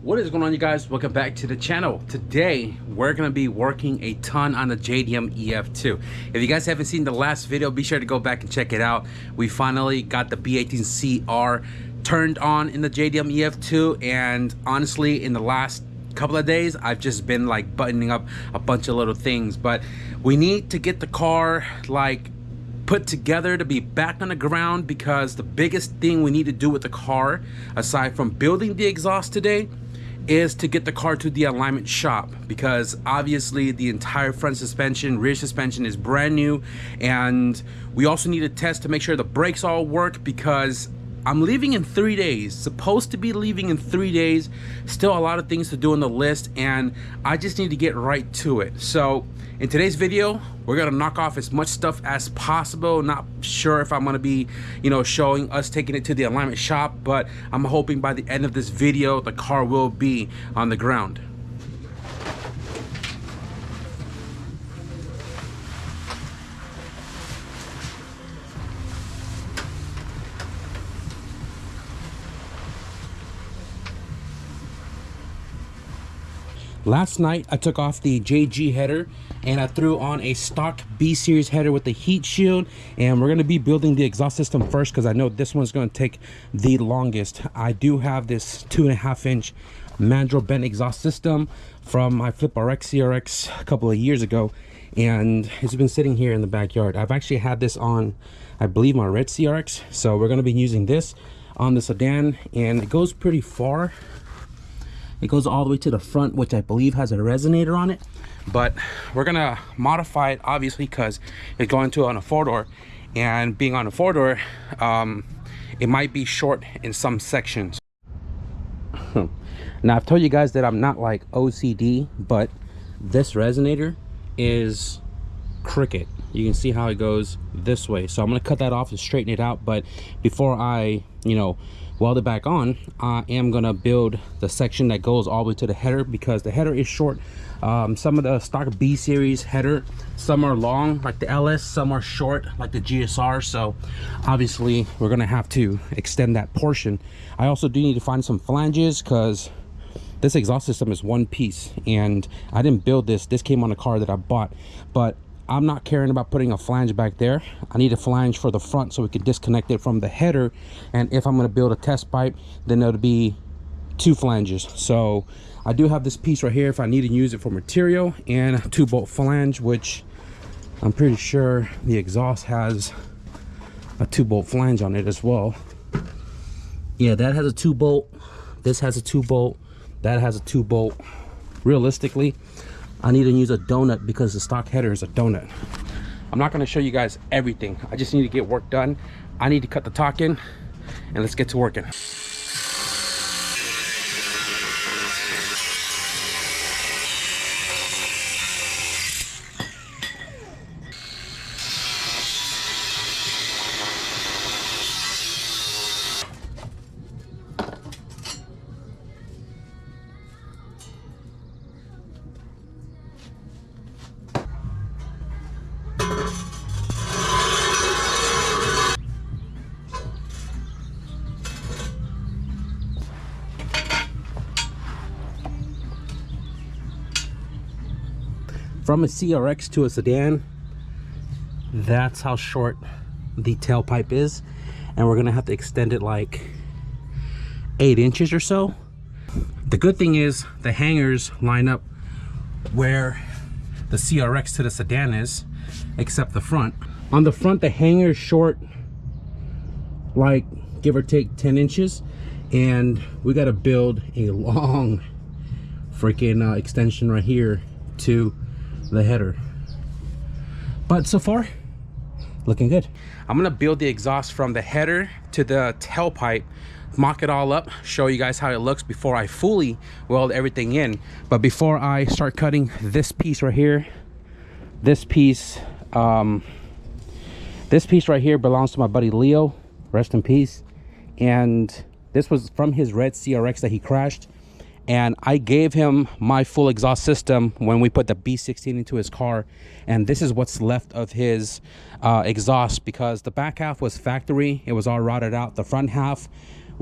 What is going on, you guys? Welcome back to the channel. Today we're going to be working a ton on the JDM EF2. If you guys haven't seen the last video, be sure to go back and check it out. We finally got the B18CR turned on in the JDM EF2, and honestly in the last couple of days I've just been like buttoning up a bunch of little things, but we need to get the car like put together to be back on the ground, because the biggest thing we need to do with the car, aside from building the exhaust today, is to get the car to the alignment shop, because obviously the entire front suspension, rear suspension is brand new, and we also need to test to make sure the brakes all work, because I'm leaving in 3 days, supposed to be leaving in 3 days. Still a lot of things to do on the list, and I just need to get right to it. So in today's video, we're gonna knock off as much stuff as possible. Not sure if I'm gonna be, showing us taking it to the alignment shop, but I'm hoping by the end of this video, the car will be on the ground. Last night I took off the JG header and I threw on a stock B series header with the heat shield, and we're going to be building the exhaust system first because I know this one's going to take the longest. I do have this 2.5-inch mandrel bent exhaust system from my Flip RX CRX a couple of years ago, and it's been sitting here in the backyard. I've actually had this on, I believe, my red CRX, so we're going to be using this on the sedan, and it goes pretty far. It goes all the way to the front, which I believe has a resonator on it, but we're gonna modify it obviously because it's going to on a 4-door, and being on a 4-door, it might be short in some sections. Now I've told you guys that I'm not like OCD, but this resonator is crooked. You can see how it goes this way, so I'm gonna cut that off and straighten it out. But before I weld it back on, I am gonna build the section that goes all the way to the header, because the header is short. Some of the stock B series header, some are long like the LS, some are short like the GSR, so obviously we're gonna have to extend that portion. I also do need to find some flanges, because this exhaust system is one piece and I didn't build this. This came on a car that I bought, but I'm not caring about putting a flange back there. I need a flange for the front so we can disconnect it from the header, and if I'm going to build a test pipe, then it'll be 2 flanges. So I do have this piece right here if I need to use it for material, and a 2-bolt flange, which I'm pretty sure the exhaust has a 2-bolt flange on it as well. Yeah, that has a 2-bolt, this has a 2-bolt, that has a 2-bolt. Realistically, I need to use a donut because the stock header is a donut. I'm not going to show you guys everything. I just need to get work done. I need to cut the talk in, and let's get to working. From a CRX to a sedan, that's how short the tailpipe is, and we're gonna have to extend it like 8 inches or so. The good thing is the hangers line up where the CRX to the sedan is, except the front. On the front, the hanger is short, like give or take 10 inches, and we got to build a long freaking extension right here to the header. But so far, looking good. I'm gonna build the exhaust from the header to the tailpipe, mock it all up, show you guys how it looks before I fully weld everything in. But before I start cutting this piece right here, this piece right here belongs to my buddy Leo, rest in peace, and this was from his red CRX that he crashed. And I gave him my full exhaust system when we put the B16 into his car, and this is what's left of his exhaust, because the back half was factory, it was all rotted out. The front half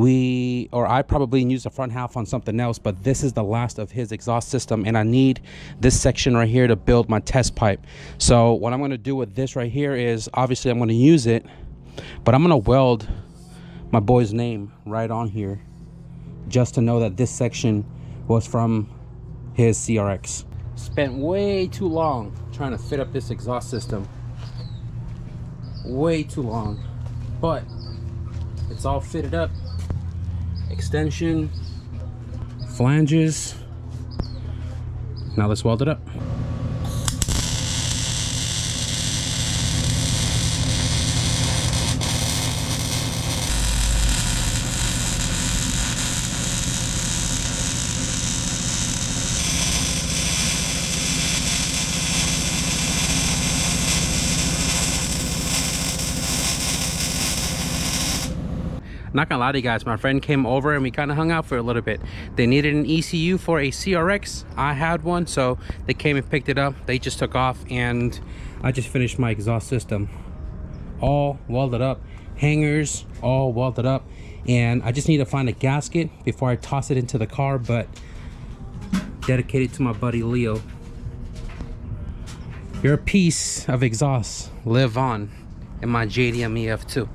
I probably use the front half on something else, but this is the last of his exhaust system, and I need this section right here to build my test pipe. So what I'm going to do with this right here is, obviously I'm going to use it, but I'm going to weld my boy's name right on here just to know that this section was from his CRX. Spent way too long trying to fit up this exhaust system, way too long, but it's all fitted up. Extension, flanges. Now let's weld it up. Not gonna lie to you guys, my friend came over and we kind of hung out for a little bit. They needed an ECU for a CRX. I had one, so they came and picked it up. They just took off, and I just finished my exhaust system. All welded up, hangers all welded up, and I just need to find a gasket before I toss it into the car, but dedicated to my buddy Leo. You're a piece of exhaust. Live on in my JDM EF2.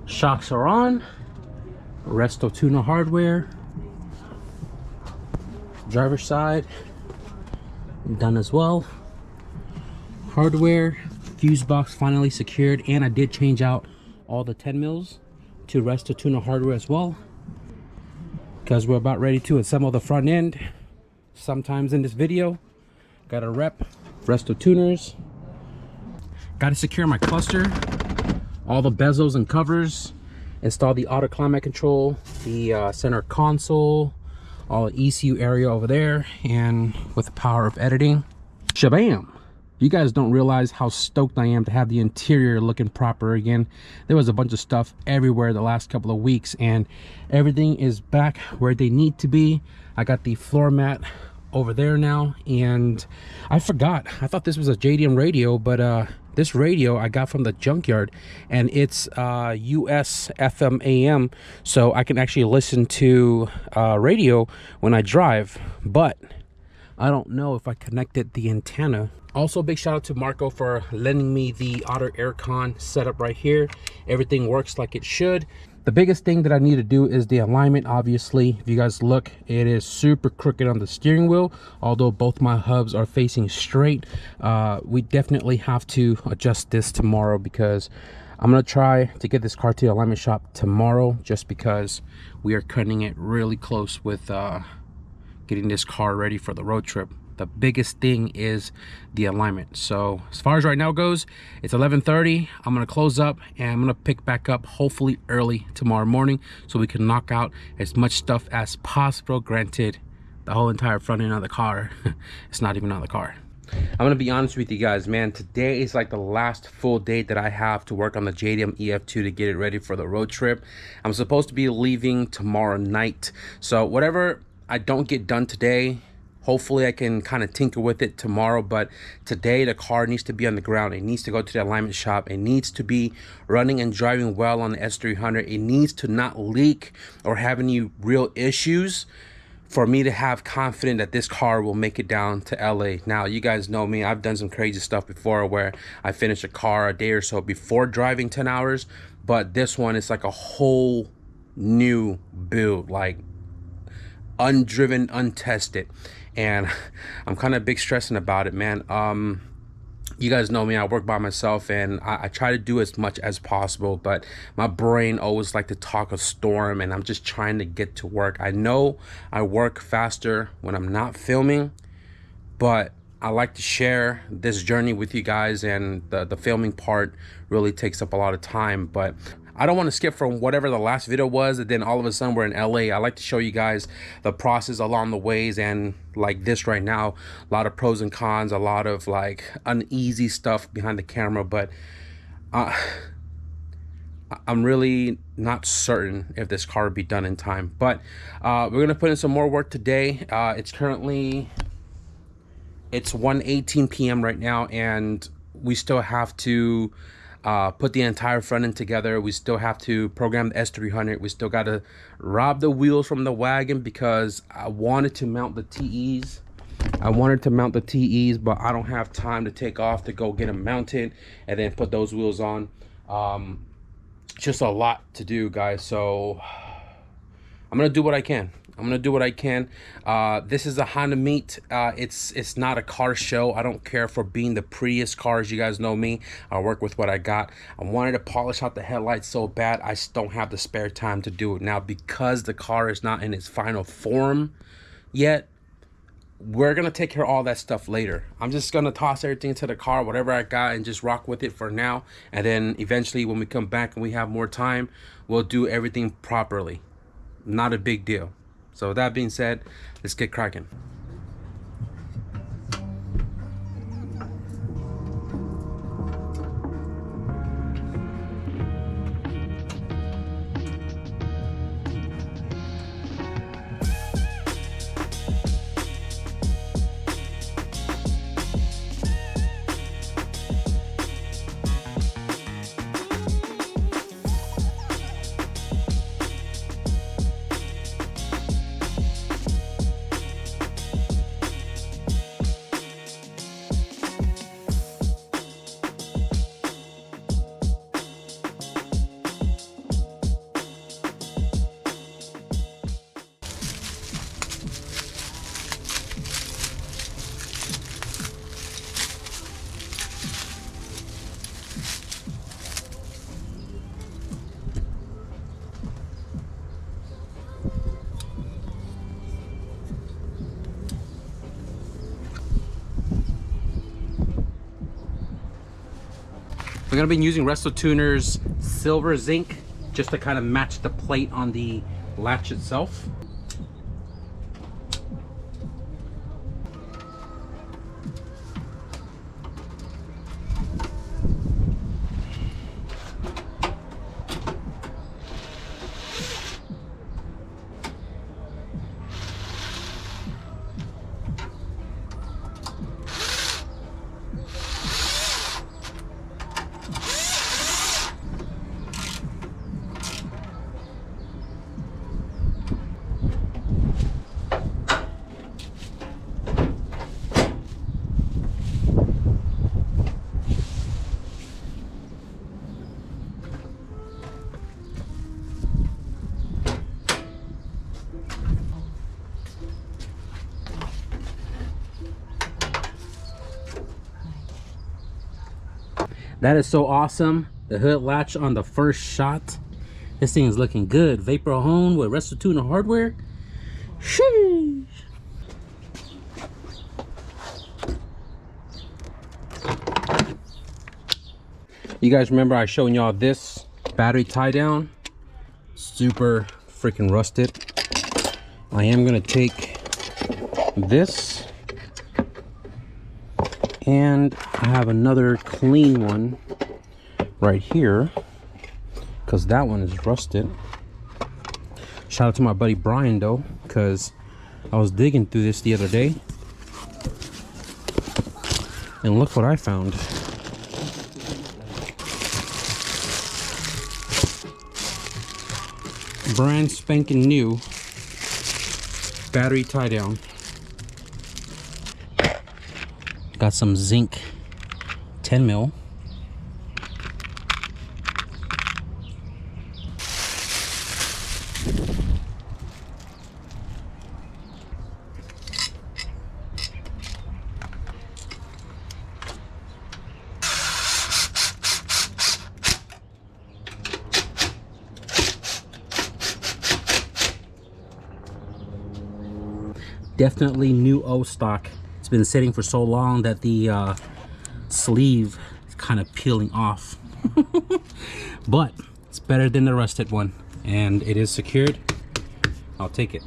Shocks are on. Resto tuner hardware. Driver's side done as well. Hardware, fuse box finally secured, and I did change out all the 10 mils to Resto tuner hardware as well, because we're about ready to assemble the front end. Sometimes in this video, gotta rep Resto tuners. Gotta secure my cluster, all the bezels and covers, install the auto climate control, the center console, all the ECU area over there, and with the power of editing, shabam! You guys don't realize how stoked I am to have the interior looking proper again. There was a bunch of stuff everywhere the last couple of weeks, and everything is back where they need to be. I got the floor mat over there now, and I forgot, I thought this was a JDM radio, but this radio I got from the junkyard, and it's US FM AM, so I can actually listen to radio when I drive, but I don't know if I connected the antenna. Also, big shout out to Marco for lending me the Otter Aircon setup right here. Everything works like it should. The biggest thing that I need to do is the alignment. Obviously, if you guys look, it is super crooked on the steering wheel, although both my hubs are facing straight. We definitely have to adjust this tomorrow, because I'm gonna try to get this car to the alignment shop tomorrow, just because we are cutting it really close with getting this car ready for the road trip. The biggest thing is the alignment. So as far as right now goes, it's 11:30. I'm gonna close up, and I'm gonna pick back up hopefully early tomorrow morning, so we can knock out as much stuff as possible. Granted, the whole entire front end of the car, it's not even on the car. I'm gonna be honest with you guys, man. Today is like the last full day that I have to work on the JDM EF2 to get it ready for the road trip. I'm supposed to be leaving tomorrow night, so whatever I don't get done today, hopefully I can kind of tinker with it tomorrow. But today the car needs to be on the ground. It needs to go to the alignment shop. It needs to be running and driving well on the S300. It needs to not leak or have any real issues for me to have confidence that this car will make it down to LA. Now, you guys know me. I've done some crazy stuff before where I finish a car a day or so before driving 10 hours. But this one is like a whole new build, like undriven, untested. And I'm kind of big stressing about it, man. You guys know me, I work by myself, and I try to do as much as possible, but my brain always like to talk a storm, and I'm just trying to get to work. I know I work faster when I'm not filming, but I like to share this journey with you guys, and the filming part really takes up a lot of time. But I don't want to skip from whatever the last video was and then all of a sudden we're in LA. I like to show you guys the process along the ways, and like this right now, a lot of pros and cons, a lot of like uneasy stuff behind the camera. But I'm really not certain if this car will be done in time. But we're gonna put in some more work today. It's 1:18 p.m. right now, and we still have to put the entire front end together. We still have to program the S300. We still got to rob the wheels from the wagon because I wanted to mount the TEs. But I don't have time to take off to go get them mounted and then put those wheels on. Just a lot to do, guys. So I'm gonna do what I can. This is a Honda meet. It's not a car show. I don't care for being the prettiest cars. You guys know me. I work with what I got. I wanted to polish out the headlights so bad. I just don't have the spare time to do it now because the car is not in its final form yet. We're gonna take care of all that stuff later. I'm just gonna toss everything to the car, whatever I got, and just rock with it for now. And then eventually when we come back and we have more time, we'll do everything properly. Not a big deal. So with that being said, let's get cracking. We're gonna be using Resto Tuner's silver zinc just to kind of match the plate on the latch itself. That is so awesome. The hood latch on the first shot. This thing is looking good. Vapor hone with Resto Tuner hardware. Sheesh. You guys remember I showed y'all this battery tie down? Super freaking rusted. I am gonna take this, and I have another clean one right here because that one is rusted. Shout out to my buddy Brian though, because I was digging through this the other day and look what I found. Brand spanking new battery tie down. Got some zinc 10 mil. Definitely new O stock. It's been sitting for so long that the sleeve is kind of peeling off. But it's better than the rusted one, and it is secured. I'll take it.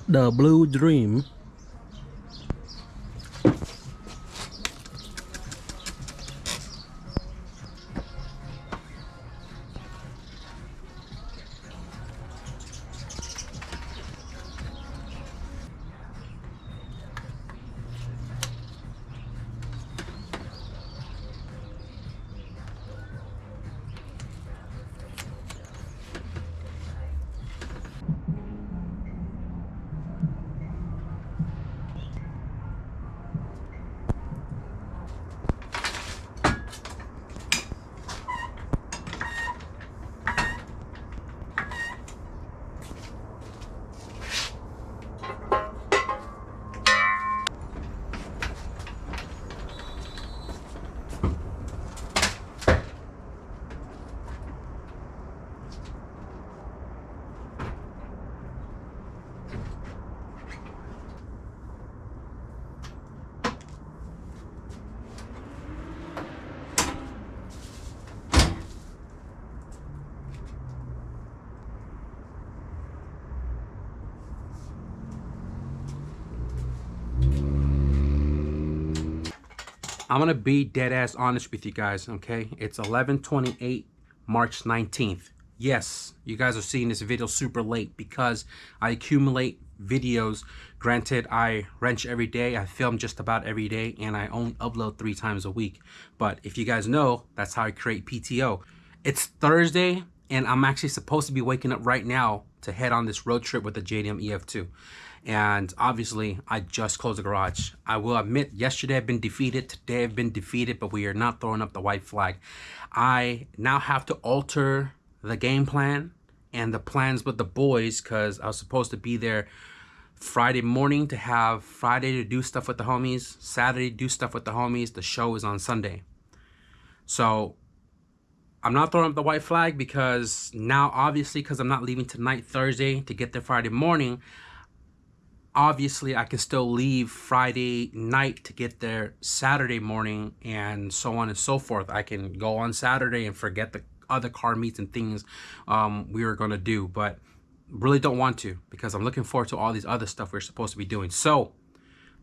The Blue Dream. I'm gonna be dead ass honest with you guys, okay? It's 11/28, March 19th. Yes, you guys are seeing this video super late because I accumulate videos. Granted, I wrench every day, I film just about every day, and I only upload 3 times a week. But if you guys know, that's how I create PTO. It's Thursday, and I'm actually supposed to be waking up right now to head on this road trip with the JDM EF2. And obviously, I just closed the garage. I will admit, yesterday I've been defeated, today I've been defeated, but we are not throwing up the white flag. I now have to alter the game plan and the plans with the boys because I was supposed to be there Friday morning to have Friday to do stuff with the homies, Saturday to do stuff with the homies. The show is on Sunday. So I'm not throwing up the white flag because now, obviously, because I'm not leaving tonight, Thursday, to get there Friday morning, obviously I can still leave Friday night to get there Saturday morning and so on and so forth. I can go on Saturday and forget the other car meets and things we were gonna do, but really don't want to because I'm looking forward to all these other stuff we're supposed to be doing. So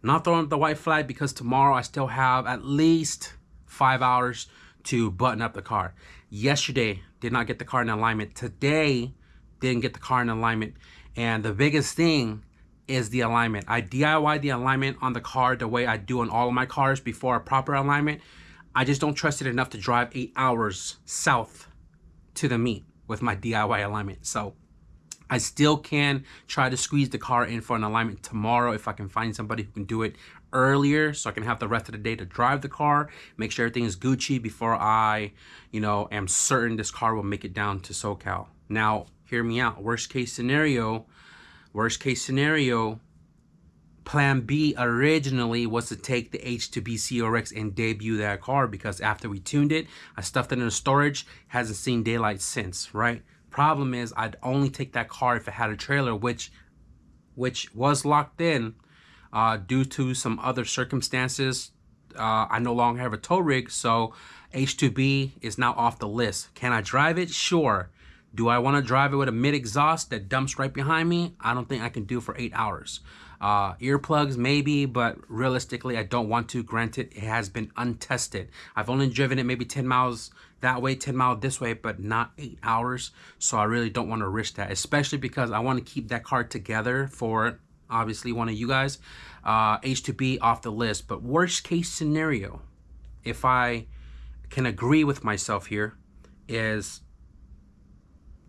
not throwing up the white flag because tomorrow I still have at least 5 hours to button up the car. Yesterday did not get the car in alignment. Today didn't get the car in alignment, and the biggest thing is the alignment. I DIY the alignment on the car the way I do on all of my cars before a proper alignment. I just don't trust it enough to drive 8 hours south to the meet with my DIY alignment. So I still can try to squeeze the car in for an alignment tomorrow if I can find somebody who can do it earlier so I can have the rest of the day to drive the car, make sure everything is Gucci before I, am certain this car will make it down to SoCal. Now, hear me out. Worst case scenario, plan B originally was to take the H2B CRX and debut that car because after we tuned it, I stuffed it in the storage, hasn't seen daylight since, right? Problem is, I'd only take that car if it had a trailer, which was locked in due to some other circumstances. I no longer have a tow rig, so H2B is now off the list. Can I drive it? Sure. Do I want to drive it with a mid-exhaust that dumps right behind me? I don't think I can do it for 8 hours. Earplugs maybe, but realistically I don't want to. Granted, it has been untested. I've only driven it maybe 10 miles that way, 10 miles this way, but not 8 hours. So I really don't want to risk that, especially because I want to keep that car together for obviously one of you guys. H2B off the list, but worst case scenario, if I can agree with myself here, is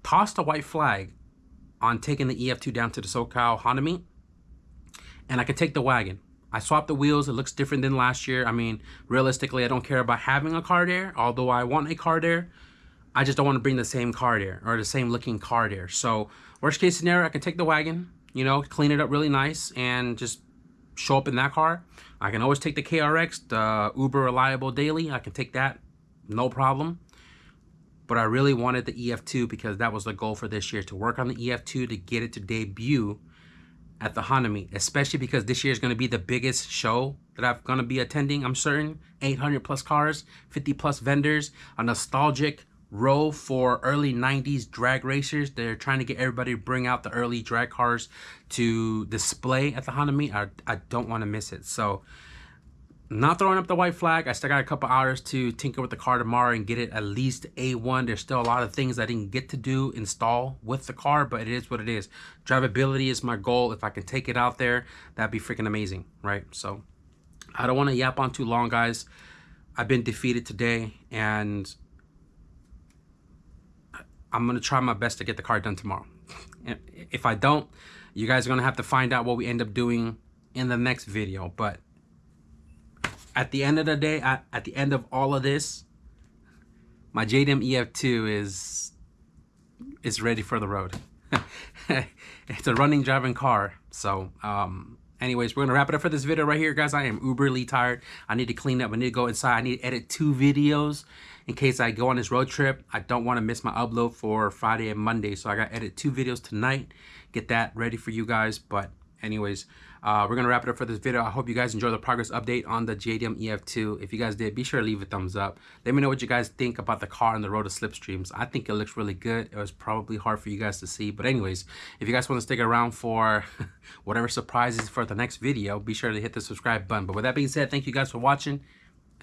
toss the white flag on taking the EF2 down to the SoCal Honda meet, and I can take the wagon. I swapped the wheels. It looks different than last year. I mean, realistically, I don't care about having a car there, although I want a car there. I just don't want to bring the same car there or the same looking car there. So worst case scenario, I can take the wagon, clean it up really nice and just show up in that car. I can always take the KRX, the Uber Reliable Daily. I can take that, no problem. But I really wanted the EF2 because that was the goal for this year, to work on the EF2 to get it to debut at the Honda meet, especially because this year is going to be the biggest show that I'm going to be attending. I'm certain 800 plus cars, 50 plus vendors, a nostalgic row for early 90s drag racers. They're trying to get everybody to bring out the early drag cars to display at the Honda meet. I don't want to miss it. So not throwing up the white flag. I still got a couple hours to tinker with the car tomorrow and get it at least A1. There's still a lot of things I didn't get to install with the car, but it is what it is. Drivability is my goal. If I can take it out there, that'd be freaking amazing, right? So I don't want to yap on too long, guys. I've been defeated today, and I'm going to try my best to get the car done tomorrow. And if I don't, you guys are going to have to find out what we end up doing in the next video. But at the end of the day, at the end of all of this, my JDM EF2 is ready for the road. It's a running, driving car. So anyways, we're gonna wrap it up for this video right here, guys. I am uberly tired. I need to clean up. I need to go inside. I need to edit 2 videos in case I go on this road trip. I don't want to miss my upload for Friday and Monday, so I got to edit 2 videos tonight, get that ready for you guys. But anyways, we're gonna wrap it up for this video. I hope you guys enjoyed the progress update on the JDM EF2. If you guys did, be sure to leave a thumbs up. Let me know what you guys think about the car and the road to slipstreams. I think it looks really good. It was probably hard for you guys to see, but anyways, if you guys want to stick around for whatever surprises for the next video, be sure to hit the subscribe button. But with that being said, thank you guys for watching,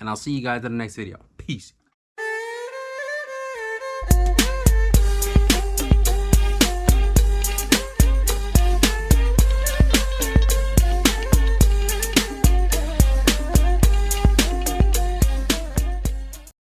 and I'll see you guys in the next video. Peace.